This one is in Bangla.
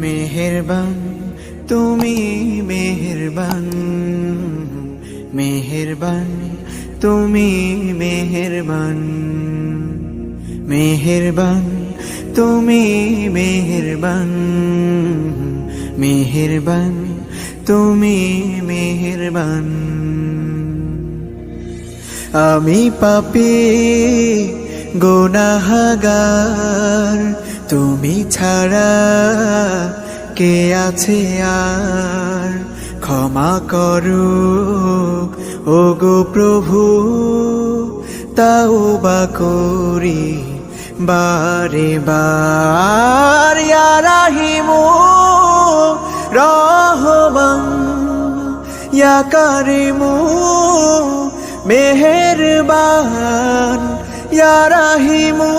মেহেরবান তুমি মেহেরবান, মেহেরবান তুমি মেহেরবান, মেহেরবান তুমি মেহেরবান, মেহেরবান তুমি মেহেরবান। আমি পাপী গুনাহগার, তুমি ছাড়া কে আছে আর? ক্ষমা করো ওগো প্রভু, তাওবা করি বারে বার। ইয়া রাহিমু রহমান, ইয়া কারিমু মেহেরবান, ইয়া রাহিমু